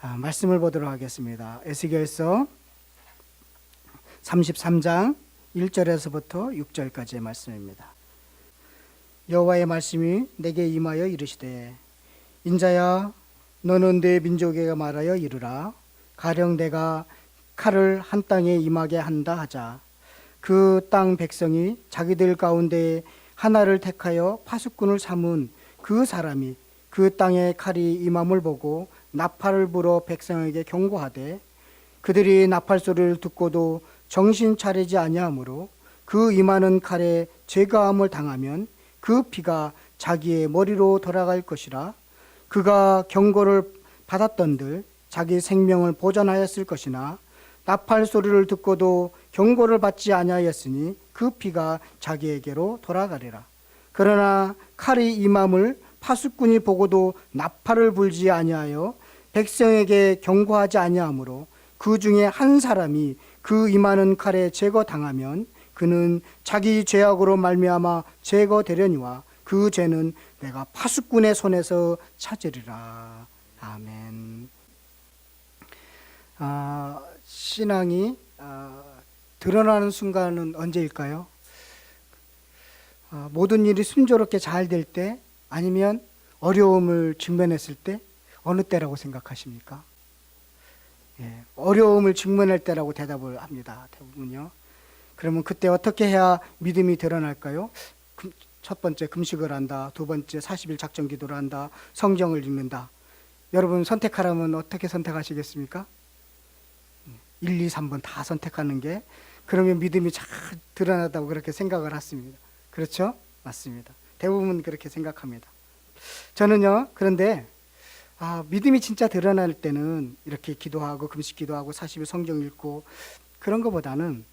말씀을 보도록 하겠습니다. 에스겔서 33장 1절에서부터 6절까지의 말씀입니다. 여호와의 말씀이 내게 임하여 이르시되, 인자야, 너는 내 민족에게 말하여 이르라. 가령 내가 칼을 한 땅에 임하게 한다 하자. 그 땅 백성이 자기들 가운데 하나를 택하여 파수꾼을 삼은 그 사람이 그 땅에 칼이 임함을 보고 나팔을 불어 백성에게 경고하되, 그들이 나팔 소리를 듣고도 정신 차리지 아니하므로 그 임하는 칼에 죄가함을 당하면 그 피가 자기의 머리로 돌아갈 것이라. 그가 경고를 받았던들 자기 생명을 보전하였을 것이나 나팔 소리를 듣고도 경고를 받지 아니하였으니 그 피가 자기에게로 돌아가리라. 그러나 칼이 임함을 파수꾼이 보고도 나팔을 불지 아니하여 백성에게 경고하지 아니하므로 그 중에 한 사람이 그 임하는 칼에 제거당하면 그는 자기 죄악으로 말미암아 제거되려니와 그 죄는 내가 파수꾼의 손에서 찾으리라. 아멘. 신앙이 드러나는 순간은 언제일까요? 모든 일이 순조롭게 잘 될 때, 아니면 어려움을 직면했을 때, 어느 때라고 생각하십니까? 어려움을 직면할 때라고 대답을 합니다. 대부분요. 그러면 그때 어떻게 해야 믿음이 드러날까요? 첫 번째, 금식을 한다. 두 번째, 40일 작정 기도를 한다. 성경을 읽는다. 여러분 선택하라면 어떻게 선택하시겠습니까? 1, 2, 3번 다 선택하는 게, 그러면 믿음이 잘 드러나다고 그렇게 생각을 했습니다. 그렇죠? 맞습니다. 대부분 그렇게 생각합니다. 저는요, 그런데 믿음이 진짜 드러날 때는 이렇게 기도하고 금식 기도하고 40일 성경 읽고 그런 것보다는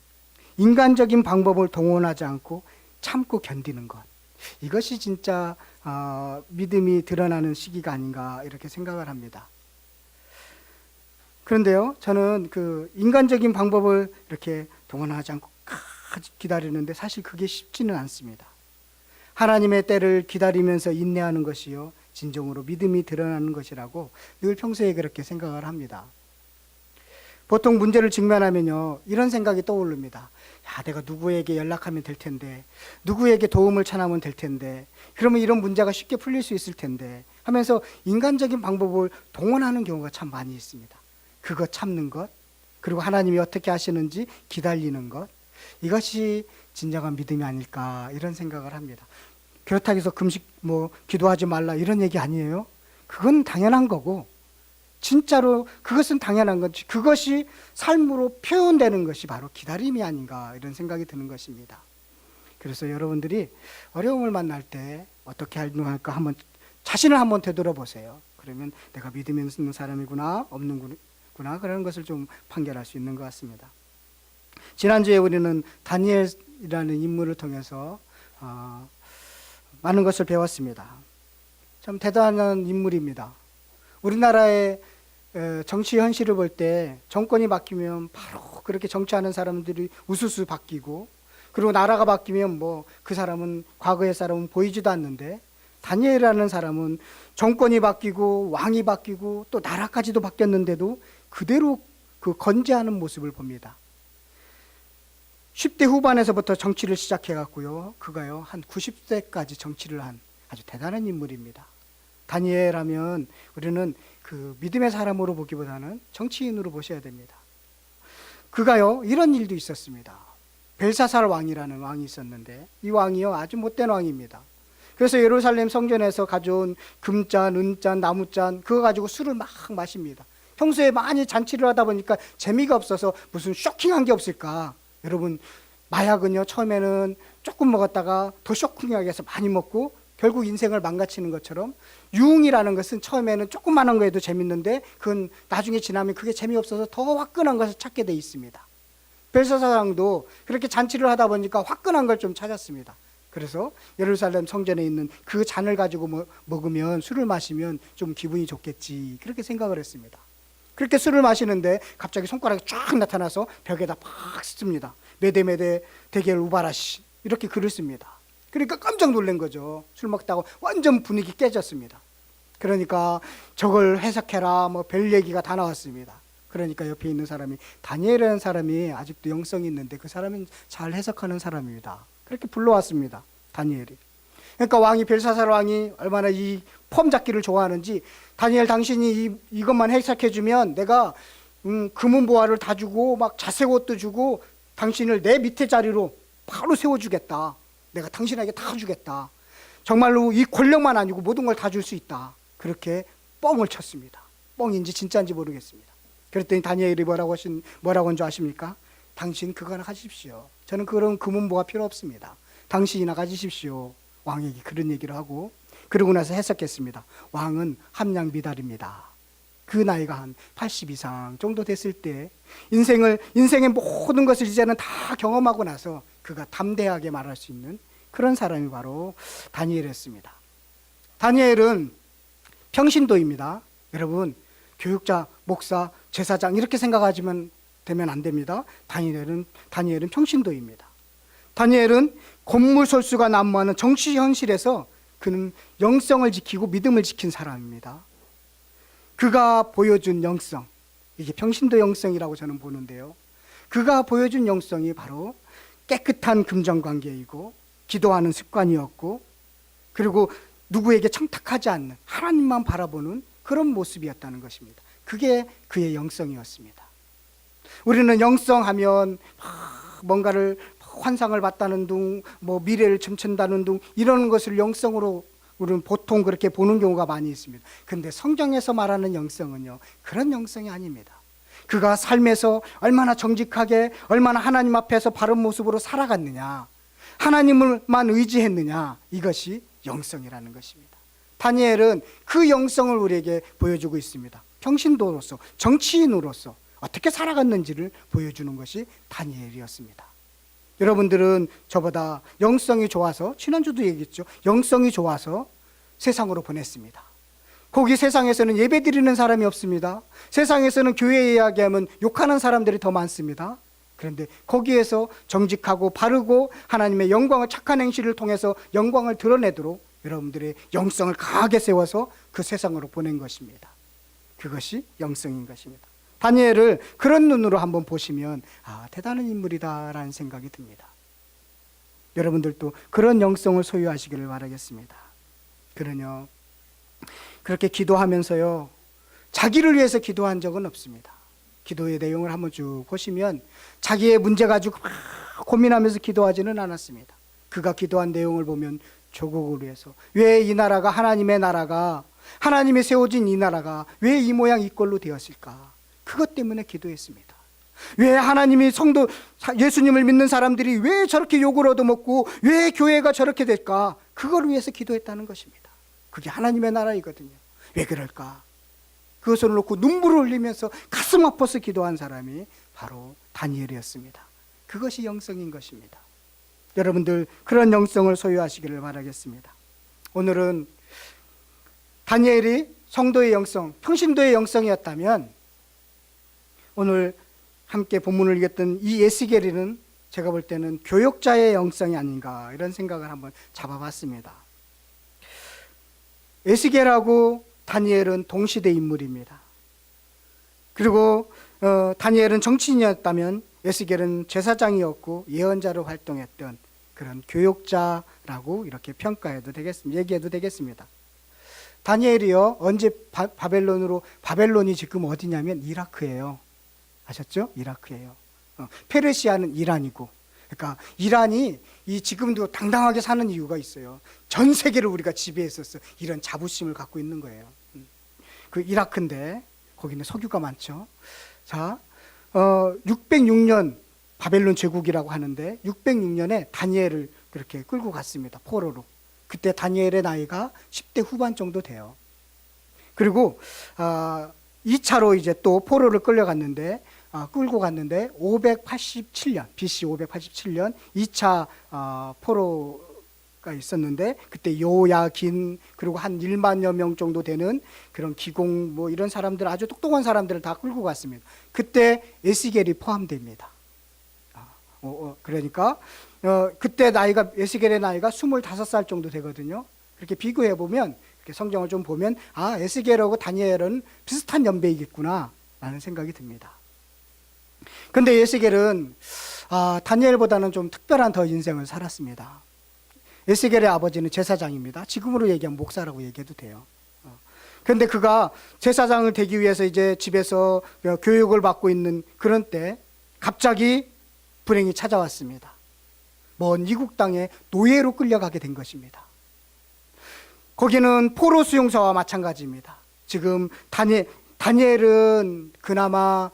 인간적인 방법을 동원하지 않고 참고 견디는 것, 이것이 진짜 믿음이 드러나는 시기가 아닌가 이렇게 생각을 합니다. 그런데요, 저는 그 인간적인 방법을 이렇게 동원하지 않고 기다리는데 사실 그게 쉽지는 않습니다. 하나님의 때를 기다리면서 인내하는 것이요 진정으로 믿음이 드러나는 것이라고 늘 평소에 그렇게 생각을 합니다. 보통 문제를 직면하면요, 이런 생각이 떠오릅니다. 내가 누구에게 연락하면 될 텐데, 누구에게 도움을 청하면 될 텐데, 그러면 이런 문제가 쉽게 풀릴 수 있을 텐데 하면서 인간적인 방법을 동원하는 경우가 참 많이 있습니다. 그거 참는 것, 그리고 하나님이 어떻게 하시는지 기다리는 것, 이것이 진정한 믿음이 아닐까 이런 생각을 합니다. 그렇다고 해서 금식 기도하지 말라 이런 얘기 아니에요. 그건 당연한 거고, 진짜로 그것은 당연한 거지, 그것이 삶으로 표현되는 것이 바로 기다림이 아닌가 이런 생각이 드는 것입니다. 그래서 여러분들이 어려움을 만날 때 어떻게 할까 한번 자신을 한번 되돌아보세요. 그러면 내가 믿음이 있는 사람이구나 없는구나 그런 것을 좀 판결할 수 있는 것 같습니다. 지난주에 우리는 다니엘이라는 인물을 통해서 많은 것을 배웠습니다. 참 대단한 인물입니다. 우리나라의 정치 현실을 볼 때 정권이 바뀌면 바로 그렇게 정치하는 사람들이 우수수 바뀌고, 그리고 나라가 바뀌면 그 사람은 과거의 사람은 보이지도 않는데, 다니엘이라는 사람은 정권이 바뀌고 왕이 바뀌고 또 나라까지도 바뀌었는데도 그대로 그 건재하는 모습을 봅니다. 10대 후반에서부터 정치를 시작해갔고요, 그가요 한 90세까지 정치를 한 아주 대단한 인물입니다. 다니엘 하면 우리는 그 믿음의 사람으로 보기보다는 정치인으로 보셔야 됩니다. 그가요 이런 일도 있었습니다. 벨사살 왕이라는 왕이 있었는데, 이 왕이요 아주 못된 왕입니다. 그래서 예루살렘 성전에서 가져온 금잔, 은잔, 나무잔 그거 가지고 술을 막 마십니다. 평소에 많이 잔치를 하다 보니까 재미가 없어서 무슨 쇼킹한 게 없을까. 여러분, 마약은요 처음에는 조금 먹었다가 더 쇼킹하게 해서 많이 먹고 결국 인생을 망가뜨리는 것처럼, 유흥이라는 것은 처음에는 조그만한 거에도 재밌는데 그건 나중에 지나면 그게 재미없어서 더 화끈한 것을 찾게 돼 있습니다. 벨사살 왕도 그렇게 잔치를 하다 보니까 화끈한 걸 좀 찾았습니다. 그래서 예루살렘 성전에 있는 그 잔을 가지고 먹으면, 술을 마시면 좀 기분이 좋겠지 그렇게 생각을 했습니다. 그렇게 술을 마시는데 갑자기 손가락이 쫙 나타나서 벽에다 팍 씁니다. 메데메데 데겔 우바라시 이렇게 글을 씁니다. 그러니까 깜짝 놀란 거죠. 술 먹다가 완전 분위기 깨졌습니다. 그러니까 저걸 해석해라 뭐 별 얘기가 다 나왔습니다. 그러니까 옆에 있는 사람이 다니엘이라는 사람이 아직도 영성이 있는데 그 사람은 잘 해석하는 사람입니다. 그렇게 불러왔습니다. 다니엘이. 그러니까 왕이 벨사살 왕이 얼마나 이 폼 잡기를 좋아하는지 다니엘 당신이 이것만 해석해 주면 내가 금은 보화를 다 주고 막 자색 옷도 주고 당신을 내 밑에 자리로 바로 세워주겠다. 내가 당신에게 다 주겠다. 정말로 이 권력만 아니고 모든 걸 다 줄 수 있다. 그렇게 뻥을 쳤습니다. 뻥인지 진짜인지 모르겠습니다. 그랬더니 다니엘이 뭐라고 한 줄 아십니까? 당신 그거나 가지십시오. 저는 그런 금은 보화 필요 없습니다. 당신이나 가지십시오. 왕에게 그런 얘기를 하고 그러고 나서 해석했습니다. 왕은 함량 미달입니다. 그 나이가 한 80 이상 정도 됐을 때 인생의 모든 것을 이제는 다 경험하고 나서 그가 담대하게 말할 수 있는 그런 사람이 바로 다니엘이었습니다. 다니엘은 평신도입니다. 여러분, 교육자, 목사, 제사장 이렇게 생각하시면 되면 안 됩니다. 다니엘은 평신도입니다. 다니엘은 권무설수가 난무하는 정치 현실에서 그는 영성을 지키고 믿음을 지킨 사람입니다. 그가 보여준 영성, 이게 평신도 영성이라고 저는 보는데요. 그가 보여준 영성이 바로 깨끗한 금전관계이고 기도하는 습관이었고 그리고 누구에게 청탁하지 않는 하나님만 바라보는 그런 모습이었다는 것입니다. 그게 그의 영성이었습니다. 우리는 영성하면 뭔가를 환상을 봤다는 둥, 뭐 미래를 춤춘다는 둥 이런 것을 영성으로 우리는 보통 그렇게 보는 경우가 많이 있습니다. 그런데 성경에서 말하는 영성은요, 그런 영성이 아닙니다. 그가 삶에서 얼마나 정직하게, 얼마나 하나님 앞에서 바른 모습으로 살아갔느냐, 하나님을만 의지했느냐, 이것이 영성이라는 것입니다. 다니엘은 그 영성을 우리에게 보여주고 있습니다. 평신도로서, 정치인으로서 어떻게 살아갔는지를 보여주는 것이 다니엘이었습니다. 여러분들은 저보다 영성이 좋아서, 지난주도 얘기했죠. 영성이 좋아서 세상으로 보냈습니다. 거기 세상에서는 예배 드리는 사람이 없습니다. 세상에서는 교회 이야기하면 욕하는 사람들이 더 많습니다. 그런데 거기에서 정직하고 바르고 하나님의 영광을 착한 행실을 통해서 영광을 드러내도록 여러분들의 영성을 강하게 세워서 그 세상으로 보낸 것입니다. 그것이 영성인 것입니다. 다니엘을 그런 눈으로 한번 보시면 대단한 인물이다라는 생각이 듭니다. 여러분들도 그런 영성을 소유하시기를 바라겠습니다. 그러냐 그렇게 기도하면서요 자기를 위해서 기도한 적은 없습니다. 기도의 내용을 한번 쭉 보시면 자기의 문제 가지고 막 고민하면서 기도하지는 않았습니다. 그가 기도한 내용을 보면 조국을 위해서, 왜 이 나라가 하나님의 나라가, 하나님이 세워진 이 나라가 왜 이 모양 이 꼴로 되었을까, 그것 때문에 기도했습니다. 왜 하나님이 성도 예수님을 믿는 사람들이 왜 저렇게 욕을 얻어먹고 왜 교회가 저렇게 될까, 그걸 위해서 기도했다는 것입니다. 그게 하나님의 나라이거든요. 왜 그럴까, 그것을 놓고 눈물을 흘리면서 가슴 아파서 기도한 사람이 바로 다니엘이었습니다. 그것이 영성인 것입니다. 여러분들 그런 영성을 소유하시기를 바라겠습니다. 오늘은 다니엘이 성도의 영성, 평신도의 영성이었다면 오늘 함께 본문을 읽었던 이 에스겔은 제가 볼 때는 교역자의 영성이 아닌가 이런 생각을 한번 잡아봤습니다. 에스겔하고 다니엘은 동시대 인물입니다. 그리고 다니엘은 정치인이었다면 에스겔은 제사장이었고 예언자로 활동했던 그런 교역자라고 이렇게 평가해도 되겠습니다. 얘기해도 되겠습니다. 다니엘이요, 언제 바벨론이 지금 어디냐면 이라크예요. 아셨죠? 이라크예요. 페르시아는 이란이고, 그러니까 이란이 지금도 당당하게 사는 이유가 있어요. 전 세계를 우리가 지배했었어. 이런 자부심을 갖고 있는 거예요. 그 이라크인데 거기는 석유가 많죠. 자, 606년 바벨론 제국이라고 하는데 606년에 다니엘을 그렇게 끌고 갔습니다. 포로로. 그때 다니엘의 나이가 10대 후반 정도 돼요. 그리고 2차로 이제 또 포로를 끌고 갔는데 587년 BC 587년 2차 포로가 있었는데 그때 요야긴 그리고 한 1만여 명 정도 되는 그런 기공 뭐 이런 사람들, 아주 똑똑한 사람들을 다 끌고 갔습니다. 그때 에스겔이 포함됩니다. 그러니까 그때 에스겔의 나이가 25살 정도 되거든요. 그렇게 비교해 보면 이렇게 성경을 좀 보면 에스겔하고 다니엘은 비슷한 연배이겠구나 라는 생각이 듭니다. 근데 에스겔은 다니엘보다는 좀 특별한 더 인생을 살았습니다. 에스겔의 아버지는 제사장입니다. 지금으로 얘기하면 목사라고 얘기해도 돼요. 그런데 그가 제사장을 되기 위해서 이제 집에서 교육을 받고 있는 그런 때 갑자기 불행이 찾아왔습니다. 먼 이국 땅에 노예로 끌려가게 된 것입니다. 거기는 포로 수용소와 마찬가지입니다. 지금 다니엘은 그나마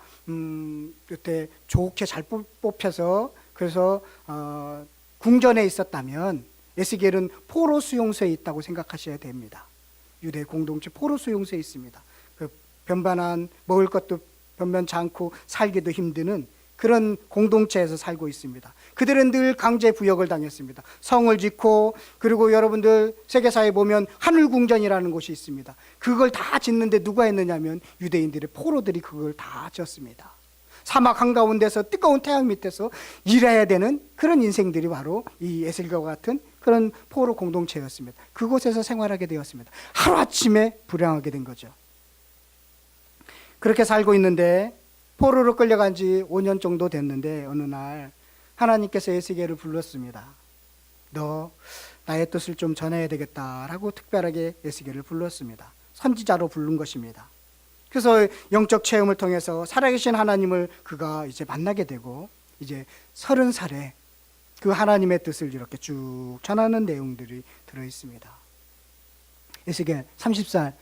그때 좋게 잘 뽑혀서 그래서 궁전에 있었다면 에스겔은 포로 수용소에 있다고 생각하셔야 됩니다. 유대 공동체 포로 수용소에 있습니다. 그 변변한 먹을 것도 변변치 않고 살기도 힘드는 그런 공동체에서 살고 있습니다. 그들은 늘 강제 부역을 당했습니다. 성을 짓고, 그리고 여러분들 세계사에 보면 하늘궁전이라는 곳이 있습니다. 그걸 다 짓는데 누가 했느냐면 유대인들의 포로들이 그걸 다 지었습니다. 사막 한가운데서 뜨거운 태양 밑에서 일해야 되는 그런 인생들이 바로 이 에스겔과 같은 그런 포로 공동체였습니다. 그곳에서 생활하게 되었습니다. 하루아침에 불행하게 된 거죠. 그렇게 살고 있는데 포로로 끌려간 지 5년 정도 됐는데 어느 날 하나님께서 에스겔을 불렀습니다. 너 나의 뜻을 좀 전해야 되겠다라고 특별하게 에스겔을 불렀습니다. 선지자로 부른 것입니다. 그래서 영적 체험을 통해서 살아계신 하나님을 그가 이제 만나게 되고 이제 30살에 그 하나님의 뜻을 이렇게 쭉 전하는 내용들이 들어 있습니다. 에스겔 30살,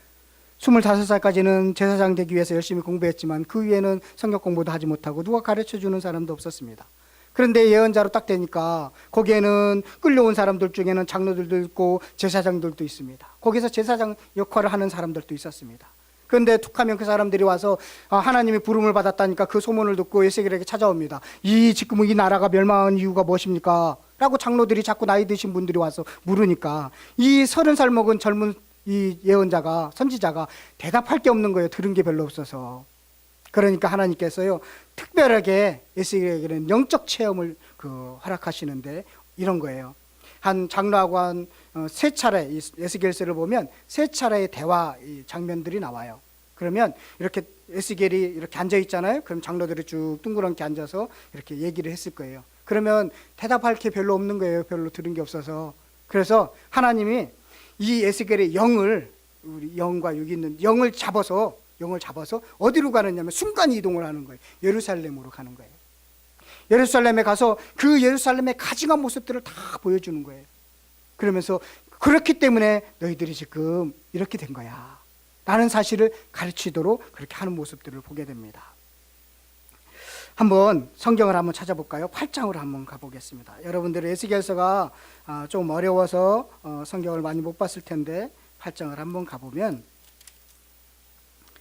25살까지는 제사장 되기 위해서 열심히 공부했지만 그 위에는 성경 공부도 하지 못하고 누가 가르쳐주는 사람도 없었습니다. 그런데 예언자로 딱 되니까 거기에는 끌려온 사람들 중에는 장로들도 있고 제사장들도 있습니다. 거기서 제사장 역할을 하는 사람들도 있었습니다. 그런데 툭하면 그 사람들이 와서 하나님이 부름을 받았다니까 그 소문을 듣고 에스겔에게 찾아옵니다. 지금 이 나라가 멸망한 이유가 무엇입니까? 라고 장로들이 자꾸 나이 드신 분들이 와서 물으니까 이 30살 먹은 젊은 이 예언자가, 선지자가 대답할 게 없는 거예요. 들은 게 별로 없어서. 그러니까 하나님께서요 특별하게 에스겔에게는 영적 체험을 허락하시는데 이런 거예요. 한 장로하고 한 세 차례, 이 에스겔서를 보면 세 차례의 대화 장면들이 나와요. 그러면 이렇게 에스겔이 이렇게 앉아 있잖아요. 그럼 장로들이 쭉 둥그렇게 앉아서 이렇게 얘기를 했을 거예요. 그러면 대답할 게 별로 없는 거예요. 별로 들은 게 없어서. 그래서 하나님이 이 에스겔의 영을, 우리 영과 여기 있는 영을 잡아서 어디로 가느냐면 순간 이동을 하는 거예요. 예루살렘으로 가는 거예요. 예루살렘에 가서 그 예루살렘의 가증한 모습들을 다 보여주는 거예요. 그러면서 그렇기 때문에 너희들이 지금 이렇게 된 거야 라는 사실을 가르치도록 그렇게 하는 모습들을 보게 됩니다. 한번 성경을 한번 찾아볼까요? 8장으로 한번 가보겠습니다. 여러분들 에스겔서가 좀 어려워서 성경을 많이 못 봤을 텐데 8장을 한번 가보면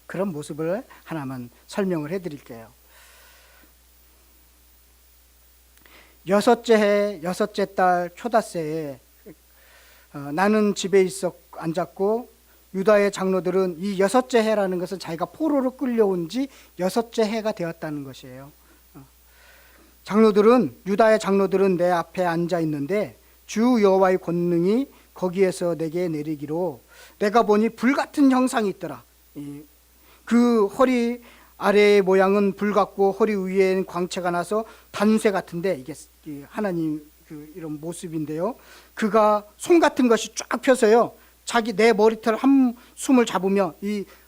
그런 모습을 하나만 설명을 해드릴게요. 여섯째 해 여섯째 달 초닷새에 나는 집에 앉았고 유다의 장로들은 이 여섯째 해라는 것은 자기가 포로로 끌려온 지 여섯째 해가 되었다는 것이에요. 유다의 장로들은 내 앞에 앉아 있는데 주 여호와의 권능이 거기에서 내게 내리기로 내가 보니 불같은 형상이 있더라. 그 허리 아래의 모양은 불 같고 허리 위에는 광채가 나서 단쇠 같은데 이게 하나님 이런 모습인데요. 그가 손 같은 것이 쫙 펴서요. 내 머리털 한 숨을 잡으며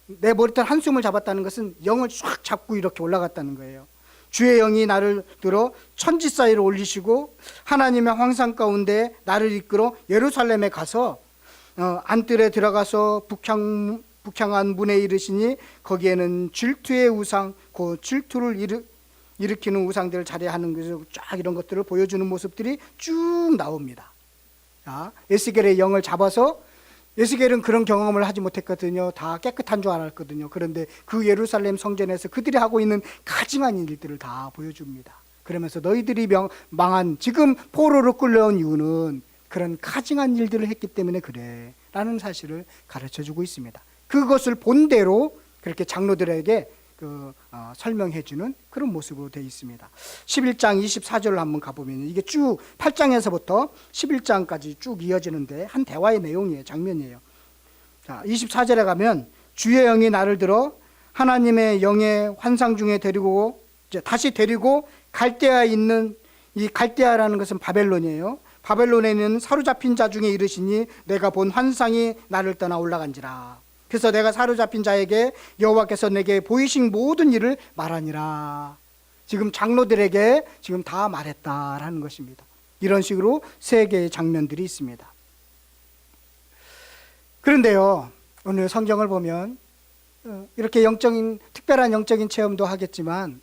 내 머리털 한 숨을 잡았다는 것은 영을 쫙 잡고 이렇게 올라갔다는 거예요. 주의 영이 나를 들어 천지 사이로 올리시고 하나님의 황상 가운데 나를 이끌어 예루살렘에 가서 안뜰에 들어가서 북향한 문에 이르시니 거기에는 질투의 우상, 그 질투를 일으키는 우상들을 자례하는 것을 쫙 이런 것들을 보여주는 모습들이 쭉 나옵니다. 에스겔의 영을 잡아서 에스겔은 그런 경험을 하지 못했거든요. 다 깨끗한 줄 알았거든요. 그런데 그 예루살렘 성전에서 그들이 하고 있는 가증한 일들을 다 보여줍니다. 그러면서 너희들이 망한 지금 포로로 끌려온 이유는 그런 가증한 일들을 했기 때문에 그래 라는 사실을 가르쳐주고 있습니다. 그것을 본대로 그렇게 장로들에게 설명해주는 그런 모습으로 되어 있습니다. 11장 24절을 한번 가보면 이게 쭉 8장에서부터 11장까지 쭉 이어지는데 한 대화의 내용이에요. 장면이에요. 자, 24절에 가면 주의 영이 나를 들어 하나님의 영의 환상 중에 데리고 이제 다시 데리고 갈대아에 있는, 이 갈대아라는 것은 바벨론이에요. 바벨론에 있는 사로잡힌 자 중에 이르시니 내가 본 환상이 나를 떠나 올라간지라. 그래서 내가 사로잡힌 자에게 여호와께서 내게 보이신 모든 일을 말하니라. 지금 장로들에게 지금 다 말했다라는 것입니다. 이런 식으로 세 개의 장면들이 있습니다. 그런데요, 오늘 성경을 보면 이렇게 특별한 영적인 체험도 하겠지만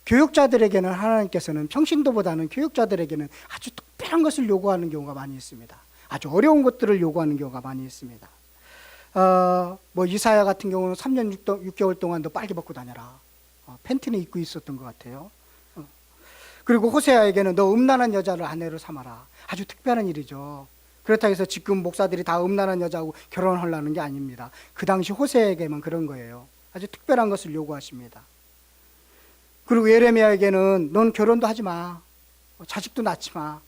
교육자들에게는 하나님께서는 평신도보다는 교육자들에게는 아주 특별한 것을 요구하는 경우가 많이 있습니다. 아주 어려운 것들을 요구하는 경우가 많이 있습니다. 뭐 이사야 같은 경우는 3년 6개월 동안 너 빨개 벗고 다녀라. 팬티는 입고 있었던 것 같아요. 그리고 호세아에게는 너 음란한 여자를 아내로 삼아라. 아주 특별한 일이죠. 그렇다고 해서 지금 목사들이 다 음란한 여자하고 결혼하려는 게 아닙니다. 그 당시 호세에게만 그런 거예요. 아주 특별한 것을 요구하십니다. 그리고 예레미야에게는 넌 결혼도 하지 마. 자식도 낳지 마.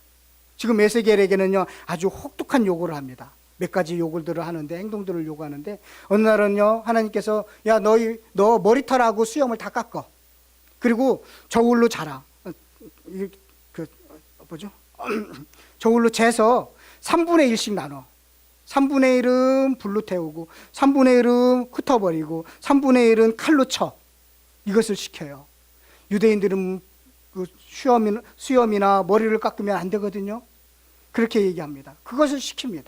지금 에스겔에게는요 아주 혹독한 요구를 합니다. 몇 가지 요구들을 하는데, 행동들을 요구하는데, 어느 날은요 하나님께서 야 너 머리털하고 수염을 다 깎어. 그리고 저울로 자라. 저울로 재서 3분의 1씩 나눠. 3분의 1은 불로 태우고 3분의 1은 흩어버리고 3분의 1은 칼로 쳐. 이것을 시켜요. 유대인들은 그 수염이나 머리를 깎으면 안 되거든요. 그렇게 얘기합니다. 그것을 시킵니다.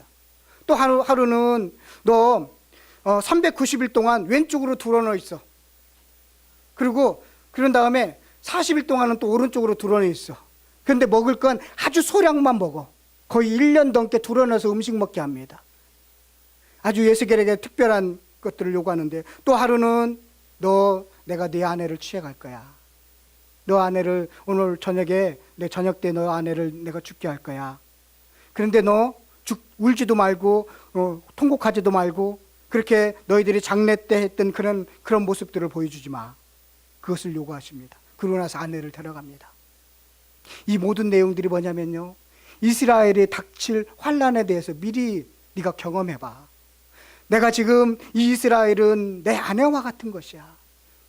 또 하루는 너 390일 동안 왼쪽으로 드러져 있어. 그리고 그런 다음에 40일 동안은 또 오른쪽으로 드러져 있어. 그런데 먹을 건 아주 소량만 먹어. 거의 1년 넘게 드러나서 음식 먹게 합니다. 아주 에스겔에게 특별한 것들을 요구하는데, 또 하루는 내가 네 아내를 취해갈 거야. 너 아내를 오늘 저녁에, 내 저녁 때 너 아내를 내가 죽게 할 거야. 그런데 너 울지도 말고 통곡하지도 말고 그렇게 너희들이 장례 때 했던 그런 모습들을 보여주지 마. 그것을 요구하십니다. 그러고 나서 아내를 데려갑니다. 이 모든 내용들이 뭐냐면요, 이스라엘이 닥칠 환난에 대해서 미리 네가 경험해봐. 내가 지금 이 이스라엘은 내 아내와 같은 것이야.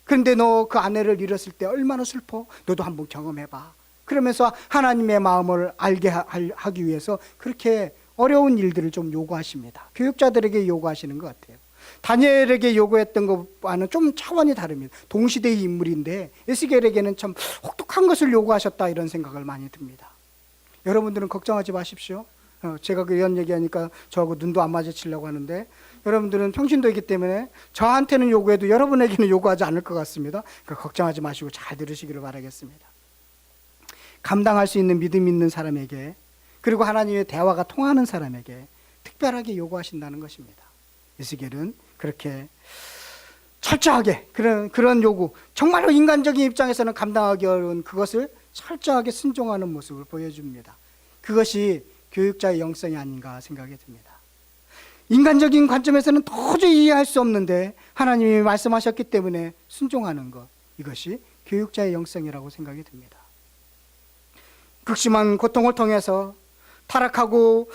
그런데 너 그 아내를 잃었을 때 얼마나 슬퍼? 너도 한번 경험해봐. 그러면서 하나님의 마음을 알게 하기 위해서 그렇게 어려운 일들을 좀 요구하십니다. 교육자들에게 요구하시는 것 같아요. 다니엘에게 요구했던 것과는 좀 차원이 다릅니다. 동시대의 인물인데 에스겔에게는 참 혹독한 것을 요구하셨다, 이런 생각을 많이 듭니다. 여러분들은 걱정하지 마십시오. 제가 이런 얘기하니까 저하고 눈도 안 마주치려고 하는데, 여러분들은 평신도이기 때문에 저한테는 요구해도 여러분에게는 요구하지 않을 것 같습니다. 그러니까 걱정하지 마시고 잘 들으시기를 바라겠습니다. 감당할 수 있는 믿음 있는 사람에게, 그리고 하나님의 대화가 통하는 사람에게 특별하게 요구하신다는 것입니다. 에스겔은 그렇게 철저하게 그런 요구, 정말로 인간적인 입장에서는 감당하기 어려운 그것을 철저하게 순종하는 모습을 보여줍니다. 그것이 교육자의 영성이 아닌가 생각이 듭니다. 인간적인 관점에서는 도저히 이해할 수 없는데 하나님이 말씀하셨기 때문에 순종하는 것, 이것이 교육자의 영성이라고 생각이 듭니다. 극심한 고통을 통해서 타락하고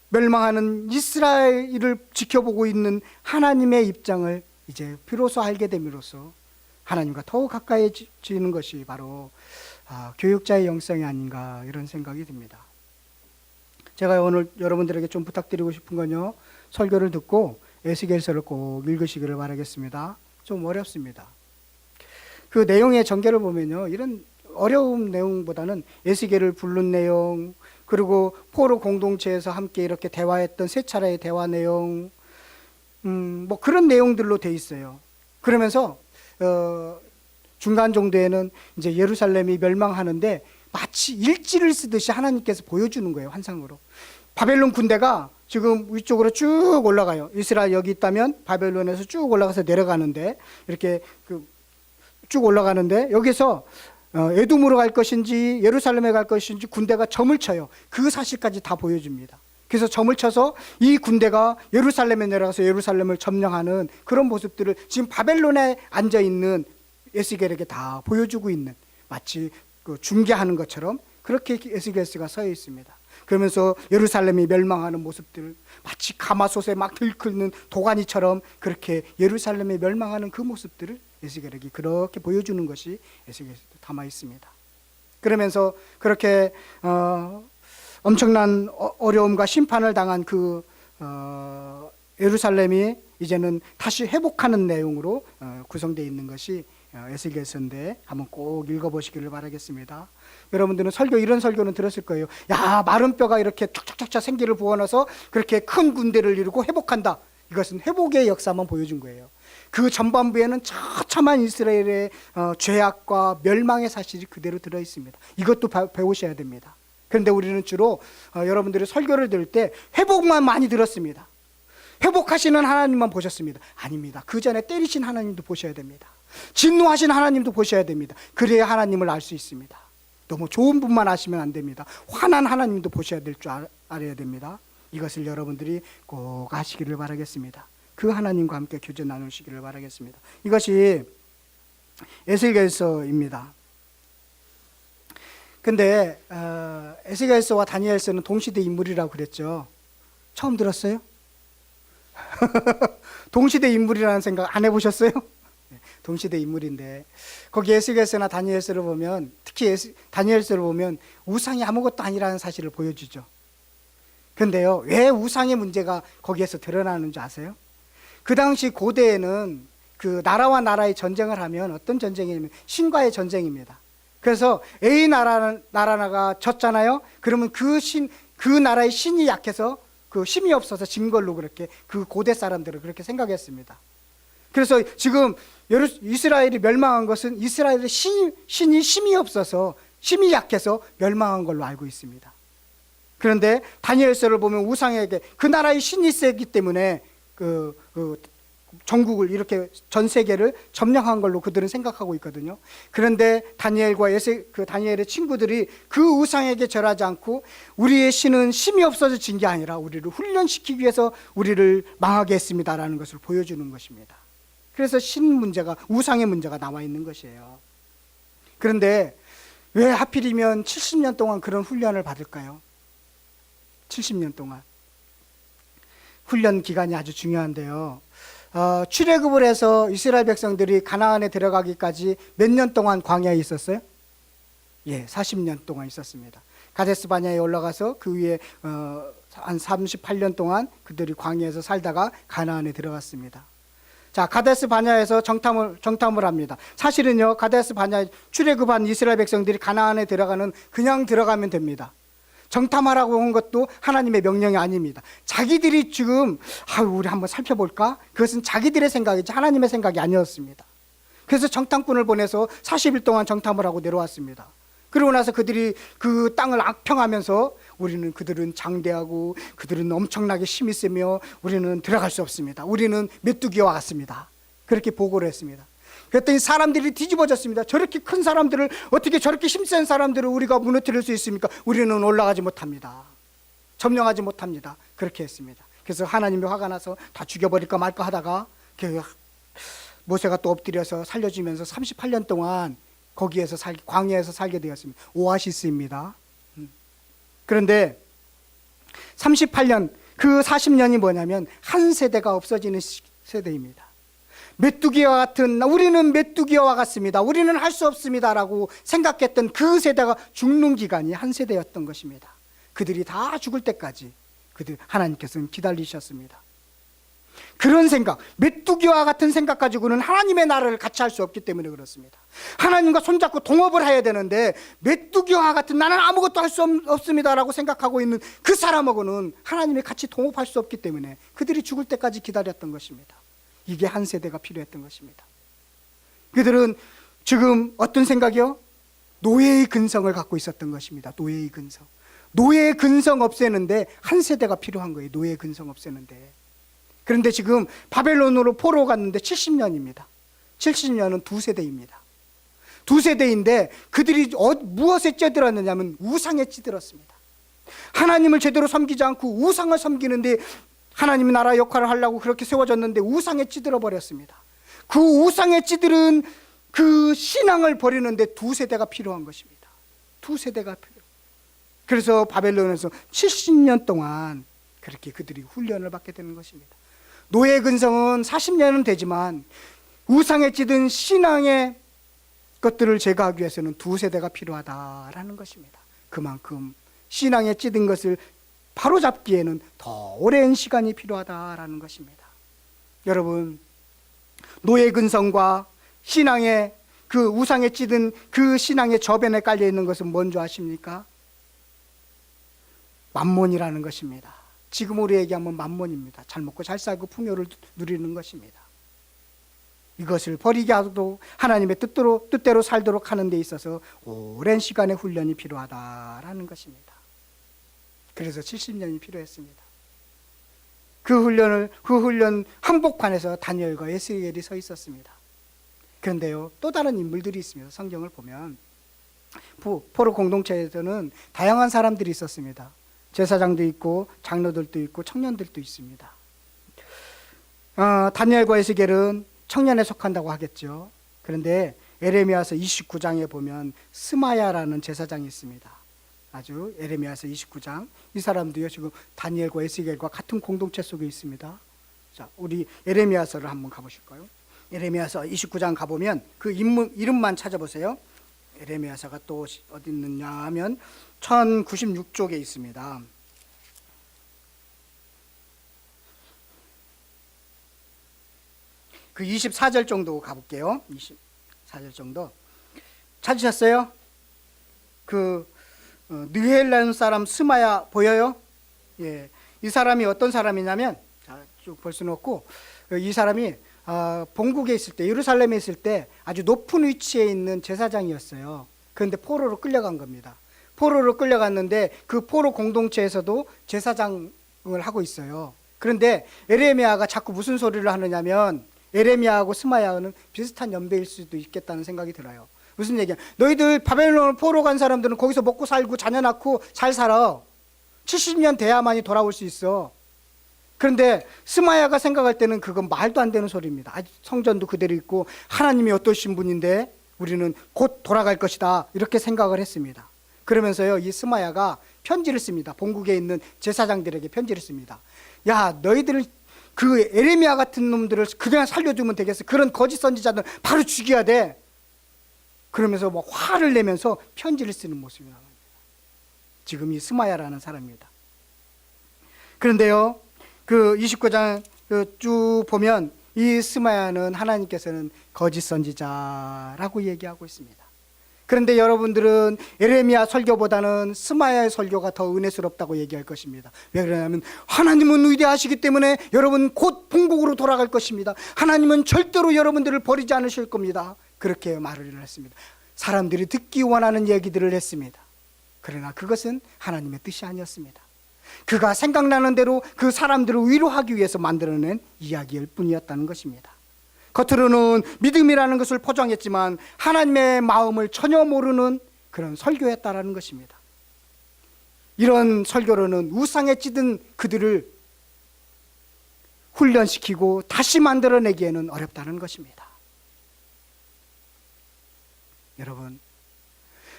멸망하는 이스라엘을 지켜보고 있는 하나님의 입장을 이제 비로소 알게 됨으로써 하나님과 더욱 가까이지는 것이 바로 교육자의 영성이 아닌가, 이런 생각이 듭니다. 제가 오늘 여러분들에게 좀 부탁드리고 싶은 건요, 설교를 듣고 에스겔서를 꼭 읽으시기를 바라겠습니다. 좀 어렵습니다. 그 내용의 전개를 보면요, 이런 어려운 내용보다는 에스겔을 부른 내용, 그리고 포로 공동체에서 함께 이렇게 대화했던 세 차례의 대화 내용, 뭐 그런 내용들로 돼 있어요. 그러면서 중간 정도에는 이제 예루살렘이 멸망하는데 마치 일지를 쓰듯이 하나님께서 보여주는 거예요, 환상으로. 바벨론 군대가 지금 위쪽으로 쭉 올라가요. 이스라엘 여기 있다면 바벨론에서 쭉 올라가서 내려가는데, 이렇게 쭉 올라가는데, 여기서 에돔으로 갈 것인지 예루살렘에 갈 것인지 군대가 점을 쳐요. 그 사실까지 다 보여줍니다. 그래서 점을 쳐서 이 군대가 예루살렘에 내려가서 예루살렘을 점령하는 그런 모습들을 지금 바벨론에 앉아있는 에스겔에게 다 보여주고 있는, 마치 중계하는 것처럼 그렇게 에스겔서가 서 있습니다. 그러면서 예루살렘이 멸망하는 모습들, 마치 가마솥에 막 들끓는 도가니처럼 그렇게 예루살렘이 멸망하는 그 모습들을 에스겔에게 그렇게 보여주는 것이 에스겔에도 담아 있습니다. 그러면서 그렇게 엄청난 어려움과 심판을 당한 그 예루살렘이 이제는 다시 회복하는 내용으로 구성되어 있는 것이 에스겔서인데 한번 꼭 읽어보시기를 바라겠습니다. 여러분들은 이런 설교는 들었을 거예요. 야, 마른 뼈가 이렇게 툭툭툭 생기를 부어넣어서 그렇게 큰 군대를 이루고 회복한다. 이것은 회복의 역사만 보여준 거예요. 그 전반부에는 처참한 이스라엘의 죄악과 멸망의 사실이 그대로 들어 있습니다. 이것도 배우셔야 됩니다. 그런데 우리는 주로 여러분들이 설교를 들을 때 회복만 많이 들었습니다. 회복하시는 하나님만 보셨습니다. 아닙니다. 그 전에 때리신 하나님도 보셔야 됩니다. 진노하신 하나님도 보셔야 됩니다. 그래야 하나님을 알 수 있습니다. 너무 좋은 분만 아시면 안 됩니다. 화난 하나님도 보셔야 될 줄 알아야 됩니다. 이것을 여러분들이 꼭 아시기를 바라겠습니다. 그 하나님과 함께 교제 나누시기를 바라겠습니다. 이것이 에스겔서입니다. 근데 에스겔서와 다니엘서는 동시대 인물이라고 그랬죠. 처음 들었어요? 동시대 인물이라는 생각 안 해보셨어요? 동시대 인물인데 거기 에스겔서나 다니엘서를 보면, 특히 다니엘서를 보면 우상이 아무것도 아니라는 사실을 보여주죠. 그런데요, 왜 우상의 문제가 거기에서 드러나는 줄 아세요? 그 당시 고대에는 그 나라와 나라의 전쟁을 하면 어떤 전쟁이냐면 신과의 전쟁입니다. 그래서 A 나라가 졌잖아요. 그러면 그 나라의 신이 약해서 그 힘이 없어서 진 걸로 그렇게 그 고대 사람들은 그렇게 생각했습니다. 그래서 지금 이스라엘이 멸망한 것은 이스라엘의 신이 힘이 없어서, 힘이 약해서 멸망한 걸로 알고 있습니다. 그런데 다니엘서를 보면 우상에게 그 나라의 신이 세기 때문에 그 전국을 이렇게 전 세계를 점령한 걸로 그들은 생각하고 있거든요. 그런데 다니엘과 다니엘의 친구들이 그 우상에게 절하지 않고 우리의 신은 힘이 없어서 진 게 아니라 우리를 훈련시키기 위해서 우리를 망하게 했습니다라는 것을 보여주는 것입니다. 그래서 우상의 문제가 나와 있는 것이에요. 그런데 왜 하필이면 70년 동안 그런 훈련을 받을까요? 70년 동안. 훈련 기간이 아주 중요한데요. 출애굽을 해서 이스라엘 백성들이 가나안에 들어가기까지 몇 년 동안 광야에 있었어요? 예, 40년 동안 있었습니다. 가데스 바냐에 올라가서 그 위에 한 38년 동안 그들이 광야에서 살다가 가나안에 들어갔습니다. 자, 가데스 바냐에서 정탐을 합니다. 사실은요, 가데스 바냐에 출애굽한 이스라엘 백성들이 가나안에 그냥 들어가면 됩니다. 정탐하라고 한 것도 하나님의 명령이 아닙니다. 자기들이 지금 우리 한번 살펴볼까? 그것은 자기들의 생각이지 하나님의 생각이 아니었습니다. 그래서 정탐꾼을 보내서 40일 동안 정탐을 하고 내려왔습니다. 그러고 나서 그들이 그 땅을 악평하면서 그들은 장대하고 그들은 엄청나게 힘이 세며 우리는 들어갈 수 없습니다. 우리는 메뚜기와 같습니다. 그렇게 보고를 했습니다. 그랬더니 사람들이 뒤집어졌습니다. 저렇게 큰 사람들을, 어떻게 저렇게 힘센 사람들을 우리가 무너뜨릴 수 있습니까? 우리는 올라가지 못합니다. 점령하지 못합니다. 그렇게 했습니다. 그래서 하나님이 화가 나서 다 죽여버릴까 말까 하다가 모세가 또 엎드려서 살려주면서 38년 동안 거기에서 광야에서 살게 되었습니다. 오아시스입니다. 그런데 38년, 그 40년이 뭐냐면 한 세대가 없어지는 세대입니다. 우리는 메뚜기와 같습니다. 우리는 할 수 없습니다라고 생각했던 그 세대가 죽는 기간이 한 세대였던 것입니다. 그들이 다 죽을 때까지 하나님께서는 기다리셨습니다. 그런 생각, 메뚜기와 같은 생각 가지고는 하나님의 나라를 같이 할 수 없기 때문에 그렇습니다. 하나님과 손잡고 동업을 해야 되는데 메뚜기와 같은 나는 아무것도 할 수 없습니다라고 생각하고 있는 그 사람하고는 하나님이 같이 동업할 수 없기 때문에 그들이 죽을 때까지 기다렸던 것입니다. 이게 한 세대가 필요했던 것입니다. 그들은 지금 어떤 생각이요? 노예의 근성을 갖고 있었던 것입니다. 노예의 근성. 노예의 근성 없애는데 한 세대가 필요한 거예요. 노예의 근성 없애는데. 그런데 지금 바벨론으로 포로 갔는데 70년입니다. 70년은 두 세대입니다. 두 세대인데 그들이 무엇에 찌들었느냐면 우상에 찌들었습니다. 하나님을 제대로 섬기지 않고 우상을 섬기는데 하나님의 나라 역할을 하려고 그렇게 세워졌는데 우상에 찌들어 버렸습니다. 그 우상에 찌들은 그 신앙을 버리는데 두 세대가 필요한 것입니다. 두 세대가 필요. 그래서 바벨론에서 70년 동안 그렇게 그들이 훈련을 받게 되는 것입니다. 노예 근성은 40년은 되지만 우상에 찌든 신앙의 것들을 제거하기 위해서는 두 세대가 필요하다라는 것입니다. 그만큼 신앙에 찌든 것을 바로잡기에는 더 오랜 시간이 필요하다라는 것입니다. 여러분, 노예 근성과 신앙의 그 우상에 찌든 그 신앙의 저변에 깔려 있는 것은 뭔지 아십니까? 만몬이라는 것입니다. 지금으로 얘기하면 만몬입니다. 잘 먹고 잘 살고 풍요를 누리는 것입니다. 이것을 버리게 하도 하나님의 뜻대로 살도록 하는 데 있어서 오랜 시간의 훈련이 필요하다라는 것입니다. 그래서 70년이 필요했습니다. 그 훈련 한복판에서 다니엘과 에스겔이 서 있었습니다. 그런데요, 또 다른 인물들이 있습니다. 성경을 보면 포로 공동체에서는 다양한 사람들이 있었습니다. 제사장도 있고 장로들도 있고 청년들도 있습니다. 다니엘과 에스겔은 청년에 속한다고 하겠죠. 그런데 에레미야서 29장에 보면 스마야라는 제사장이 있습니다. 아주 에레미야서 29장, 이 사람도요 지금 다니엘과 에스겔과 같은 공동체 속에 있습니다. 자, 우리 에레미야서를 한번 가보실까요? 에레미야서 29장 가보면 그 이름만 찾아보세요. 에레미야서가 또 어디 있느냐 하면 1096쪽에 있습니다. 그 24절 정도 가볼게요. 24절 정도 찾으셨어요? 그 느헬라는 사람 스마야 보여요? 예, 이 사람이 어떤 사람이냐면 쭉 볼 수는 없고 이 사람이 본국에 있을 때, 예루살렘에 있을 때 아주 높은 위치에 있는 제사장이었어요. 그런데 포로로 끌려간 겁니다. 포로로 끌려갔는데 그 포로 공동체에서도 제사장을 하고 있어요. 그런데 에레미야가 자꾸 무슨 소리를 하느냐면 에레미야하고 스마야는 비슷한 연배일 수도 있겠다는 생각이 들어요. 무슨 얘기야? 너희들 바벨론 포로 간 사람들은 거기서 먹고 살고 자녀 낳고 잘 살아. 70년 돼야만이 돌아올 수 있어. 그런데 스마야가 생각할 때는 그건 말도 안 되는 소리입니다. 아직 성전도 그대로 있고 하나님이 어떠신 분인데 우리는 곧 돌아갈 것이다, 이렇게 생각을 했습니다. 그러면서요, 이 스마야가 편지를 씁니다. 본국에 있는 제사장들에게 편지를 씁니다. 야, 너희들 그 에레미야 같은 놈들을 그냥 살려주면 되겠어. 그런 거짓 선지자들 바로 죽여야 돼. 그러면서 뭐 화를 내면서 편지를 쓰는 모습이 나옵니다. 지금 이 스마야라는 사람입니다. 그런데요, 그 29장 쭉 보면 이 스마야는 하나님께서는 거짓 선지자라고 얘기하고 있습니다. 그런데 여러분들은 에레미야 설교보다는 스마야의 설교가 더 은혜스럽다고 얘기할 것입니다. 왜 그러냐면 하나님은 위대하시기 때문에 여러분 곧 본국으로 돌아갈 것입니다. 하나님은 절대로 여러분들을 버리지 않으실 겁니다. 그렇게 말을 했습니다. 사람들이 듣기 원하는 얘기들을 했습니다. 그러나 그것은 하나님의 뜻이 아니었습니다. 그가 생각나는 대로 그 사람들을 위로하기 위해서 만들어낸 이야기일 뿐이었다는 것입니다. 겉으로는 믿음이라는 것을 포장했지만 하나님의 마음을 전혀 모르는 그런 설교였다라는 것입니다. 이런 설교로는 우상에 찌든 그들을 훈련시키고 다시 만들어내기에는 어렵다는 것입니다. 여러분,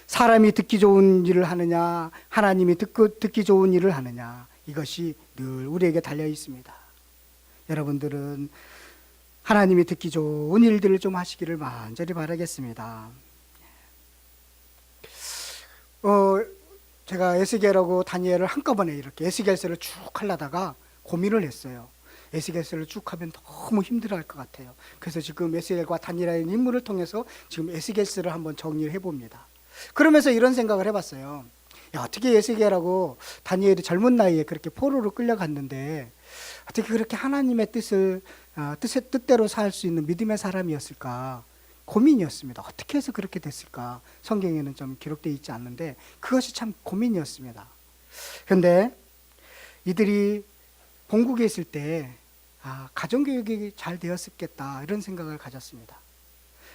사람이 듣기 좋은 일을 하느냐, 하나님이 듣기 좋은 일을 하느냐, 이것이 늘 우리에게 달려 있습니다. 여러분들은 하나님이 듣기 좋은 일들을 좀 하시기를 간절히 바라겠습니다. 제가 에스겔하고 다니엘을 한꺼번에 이렇게 에스겔서를 쭉 하려다가 고민을 했어요. 에스겔서를 쭉 하면 너무 힘들어할 것 같아요. 그래서 지금 에스겔과 다니엘의 인물을 통해서 지금 에스겔서를 한번 정리를 해봅니다. 그러면서 이런 생각을 해봤어요. 야, 어떻게 에스겔하고 다니엘이 젊은 나이에 그렇게 포로로 끌려갔는데 어떻게 그렇게 하나님의 뜻대로 살 수 있는 믿음의 사람이었을까 고민이었습니다. 어떻게 해서 그렇게 됐을까? 성경에는 좀 기록되어 있지 않는데 그것이 참 고민이었습니다. 그런데 이들이 본국에 있을 때 가정교육이 잘 되었겠다, 이런 생각을 가졌습니다.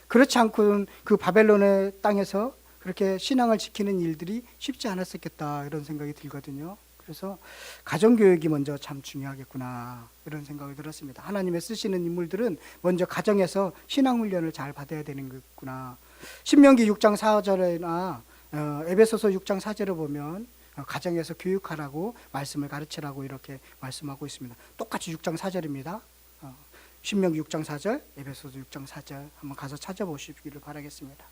그렇지 않고는 그 바벨론의 땅에서 그렇게 신앙을 지키는 일들이 쉽지 않았었겠다, 이런 생각이 들거든요. 그래서 가정교육이 먼저 참 중요하겠구나, 이런 생각이 들었습니다. 하나님의 쓰시는 인물들은 먼저 가정에서 신앙훈련을 잘 받아야 되는 거구나. 신명기 6장 4절이나 에베소서 6장 4절을 보면 가정에서 교육하라고 말씀을 가르치라고 이렇게 말씀하고 있습니다. 똑같이 6장 4절입니다. 신명기 6장 4절, 에베소서 6장 4절 한번 가서 찾아보시기를 바라겠습니다.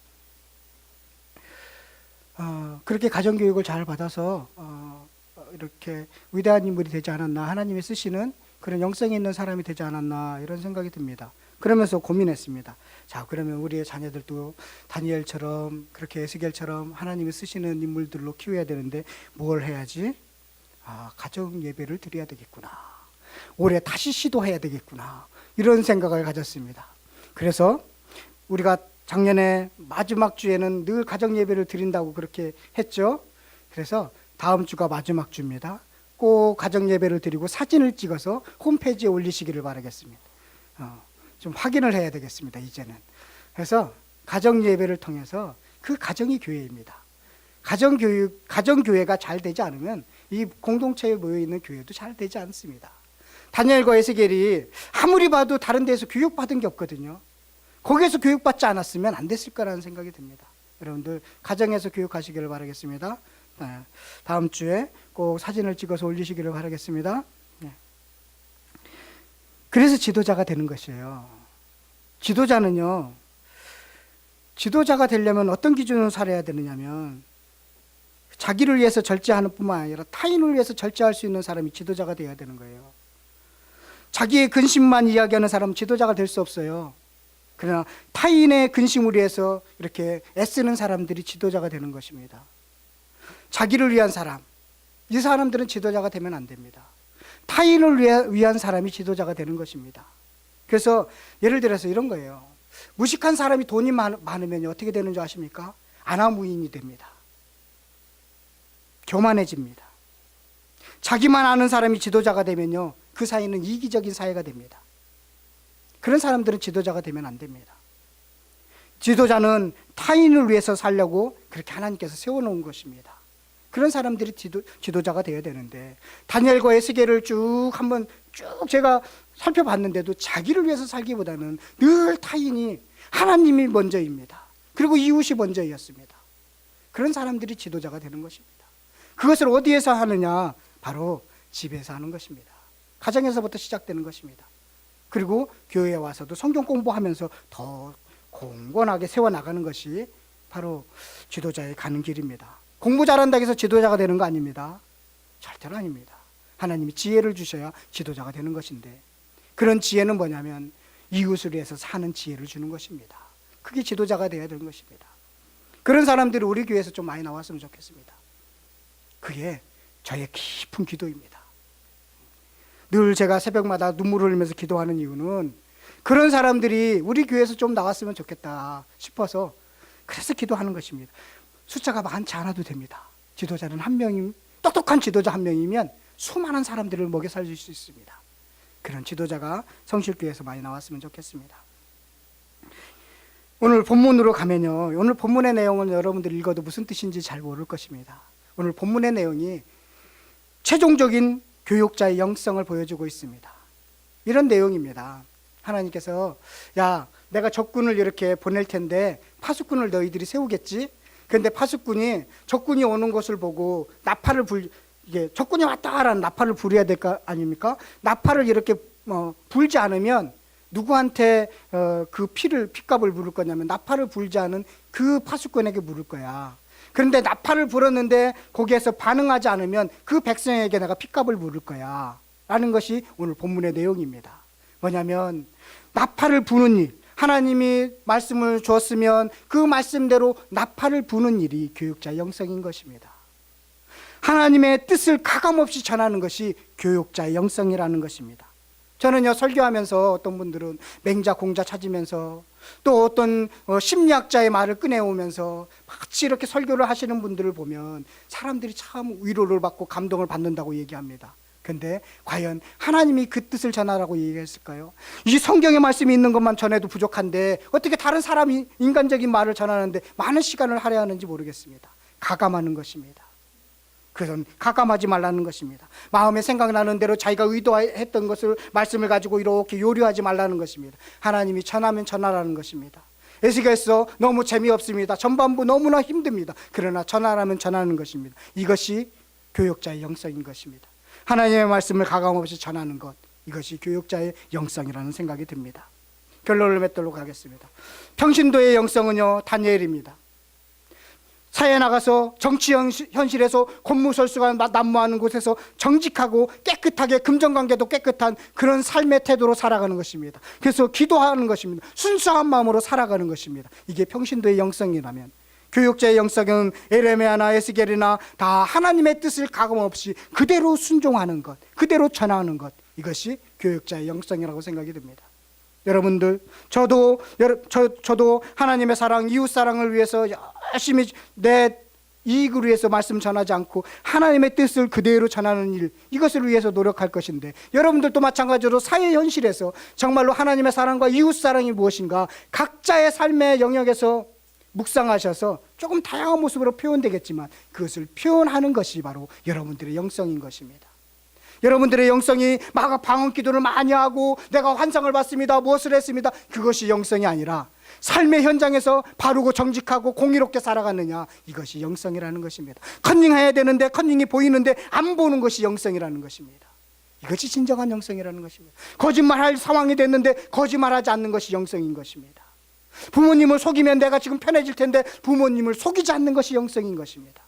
그렇게 가정교육을 잘 받아서 이렇게 위대한 인물이 되지 않았나, 하나님이 쓰시는 그런 영성이 있는 사람이 되지 않았나 이런 생각이 듭니다. 그러면서 고민했습니다. 자, 그러면 우리의 자녀들도 다니엘처럼 그렇게 에스겔처럼 하나님이 쓰시는 인물들로 키워야 되는데 뭘 해야지? 가정 예배를 드려야 되겠구나. 올해 다시 시도해야 되겠구나. 이런 생각을 가졌습니다. 그래서 우리가 작년에 마지막 주에는 늘 가정 예배를 드린다고 그렇게 했죠. 그래서 다음 주가 마지막 주입니다. 꼭 가정 예배를 드리고 사진을 찍어서 홈페이지에 올리시기를 바라겠습니다. 좀 확인을 해야 되겠습니다, 이제는. 그래서 가정 예배를 통해서 그 가정이 교회입니다. 가정교회가 잘 되지 않으면 이 공동체에 모여있는 교회도 잘 되지 않습니다. 다니엘과 에스겔이 아무리 봐도 다른 데에서 교육받은 게 없거든요. 거기에서 교육받지 않았으면 안 됐을 거라는 생각이 듭니다. 여러분들 가정에서 교육하시기를 바라겠습니다. 다음 주에 꼭 사진을 찍어서 올리시기를 바라겠습니다. 그래서 지도자가 되는 것이에요. 지도자는요, 지도자가 되려면 어떤 기준으로 살아야 되느냐면 자기를 위해서 절제하는 뿐만 아니라 타인을 위해서 절제할 수 있는 사람이 지도자가 되어야 되는 거예요. 자기의 근심만 이야기하는 사람은 지도자가 될 수 없어요. 그러나 타인의 근심을 위해서 이렇게 애쓰는 사람들이 지도자가 되는 것입니다. 자기를 위한 사람, 이 사람들은 지도자가 되면 안 됩니다. 타인을 위한 사람이 지도자가 되는 것입니다. 그래서 예를 들어서 이런 거예요. 무식한 사람이 돈이 많으면 어떻게 되는 줄 아십니까? 아나무인이 됩니다. 교만해집니다. 자기만 아는 사람이 지도자가 되면요, 그 사이는 이기적인 사회가 됩니다. 그런 사람들은 지도자가 되면 안 됩니다. 지도자는 타인을 위해서 살려고 그렇게 하나님께서 세워놓은 것입니다. 그런 사람들이 지도자가 되어야 되는데, 다니엘과 에스겔을 쭉 제가 살펴봤는데도 자기를 위해서 살기보다는 늘 타인이, 하나님이 먼저입니다. 그리고 이웃이 먼저였습니다. 그런 사람들이 지도자가 되는 것입니다. 그것을 어디에서 하느냐? 바로 집에서 하는 것입니다. 가정에서부터 시작되는 것입니다. 그리고 교회에 와서도 성경 공부하면서 더 공건하게 세워나가는 것이 바로 지도자의 가는 길입니다. 공부 잘한다고 해서 지도자가 되는 거 아닙니다. 절대로 아닙니다. 하나님이 지혜를 주셔야 지도자가 되는 것인데, 그런 지혜는 뭐냐면 이웃을 위해서 사는 지혜를 주는 것입니다. 그게 지도자가 되어야 되는 것입니다. 그런 사람들이 우리 교회에서 좀 많이 나왔으면 좋겠습니다. 그게 저의 깊은 기도입니다. 늘 제가 새벽마다 눈물을 흘리면서 기도하는 이유는 그런 사람들이 우리 교회에서 좀 나왔으면 좋겠다 싶어서, 그래서 기도하는 것입니다. 숫자가 많지 않아도 됩니다. 지도자는 한 명이, 똑똑한 지도자 한 명이면 수많은 사람들을 먹여 살릴 수 있습니다. 그런 지도자가 성실교회에서 많이 나왔으면 좋겠습니다. 오늘 본문으로 가면요, 오늘 본문의 내용은 여러분들 읽어도 무슨 뜻인지 잘 모를 것입니다. 오늘 본문의 내용이 최종적인 교육자의 영성을 보여주고 있습니다. 이런 내용입니다. 하나님께서, 야, 내가 적군을 이렇게 보낼 텐데 파수꾼을 너희들이 세우겠지? 그런데 파수꾼이 적군이 오는 것을 보고 나팔을 이게 적군이 왔다라는 나팔을 부려야 될 거 아닙니까? 나팔을 이렇게 불지 않으면 누구한테 그 핏값을 물을 거냐면 나팔을 불지 않은 그 파수꾼에게 물을 거야. 그런데 나팔을 불었는데 거기에서 반응하지 않으면 그 백성에게 내가 핏값을 물을 거야 라는 것이 오늘 본문의 내용입니다. 뭐냐면 나팔을 부는 일, 하나님이 말씀을 주었으면 그 말씀대로 나팔을 부는 일이 교육자의 영성인 것입니다. 하나님의 뜻을 가감없이 전하는 것이 교육자의 영성이라는 것입니다. 저는요, 설교하면서 어떤 분들은 맹자 공자 찾으면서 또 어떤 심리학자의 말을 꺼내오면서 마치 이렇게 설교를 하시는 분들을 보면 사람들이 참 위로를 받고 감동을 받는다고 얘기합니다. 근데 과연 하나님이 그 뜻을 전하라고 얘기했을까요? 이 성경의 말씀이 있는 것만 전해도 부족한데 어떻게 다른 사람이 인간적인 말을 전하는데 많은 시간을 할애하는지 모르겠습니다. 가감하는 것입니다. 그건 가감하지 말라는 것입니다. 마음에 생각나는 대로 자기가 의도했던 것을 말씀을 가지고 이렇게 요리하지 말라는 것입니다. 하나님이 전하면 전하라는 것입니다. 에스겔서 너무 재미없습니다. 전반부 너무나 힘듭니다. 그러나 전하라면 전하는 것입니다. 이것이 교역자의 영성인 것입니다. 하나님의 말씀을 가감없이 전하는 것, 이것이 교역자의 영성이라는 생각이 듭니다. 결론을 맺도록 하겠습니다. 평신도의 영성은요, 다니엘입니다. 사회에 나가서 정치 현실에서 권무설수가 난무하는 곳에서 정직하고 깨끗하게, 금전관계도 깨끗한 그런 삶의 태도로 살아가는 것입니다. 그래서 기도하는 것입니다. 순수한 마음으로 살아가는 것입니다. 이게 평신도의 영성이라면, 교역자의 영성은 에레미야나 에스겔이나 다 하나님의 뜻을 가감없이 그대로 순종하는 것, 그대로 전하는 것, 이것이 교역자의 영성이라고 생각이 듭니다. 여러분들, 저도 하나님의 사랑, 이웃 사랑을 위해서 열심히 내 이익을 위해서 말씀 전하지 않고 하나님의 뜻을 그대로 전하는 일, 이것을 위해서 노력할 것인데, 여러분들도 마찬가지로 사회 현실에서 정말로 하나님의 사랑과 이웃 사랑이 무엇인가 각자의 삶의 영역에서 묵상하셔서 조금 다양한 모습으로 표현되겠지만 그것을 표현하는 것이 바로 여러분들의 영성인 것입니다. 여러분들의 영성이 막 방언 기도를 많이 하고 내가 환상을 봤습니다, 무엇을 했습니다, 그것이 영성이 아니라 삶의 현장에서 바르고 정직하고 공의롭게 살아가느냐, 이것이 영성이라는 것입니다. 컨닝해야 되는데 컨닝이 보이는데 안 보는 것이 영성이라는 것입니다. 이것이 진정한 영성이라는 것입니다. 거짓말할 상황이 됐는데 거짓말하지 않는 것이 영성인 것입니다. 부모님을 속이면 내가 지금 편해질 텐데 부모님을 속이지 않는 것이 영성인 것입니다.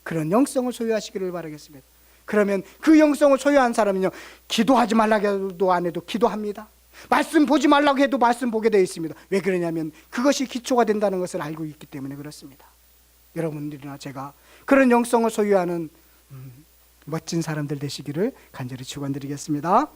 그런 영성을 소유하시기를 바라겠습니다. 그러면 그 영성을 소유한 사람은요, 기도하지 말라고 해도 안 해도 기도합니다. 말씀 보지 말라고 해도 말씀 보게 되어 있습니다. 왜 그러냐면 그것이 기초가 된다는 것을 알고 있기 때문에 그렇습니다. 여러분들이나 제가 그런 영성을 소유하는 멋진 사람들 되시기를 간절히 축원드리겠습니다.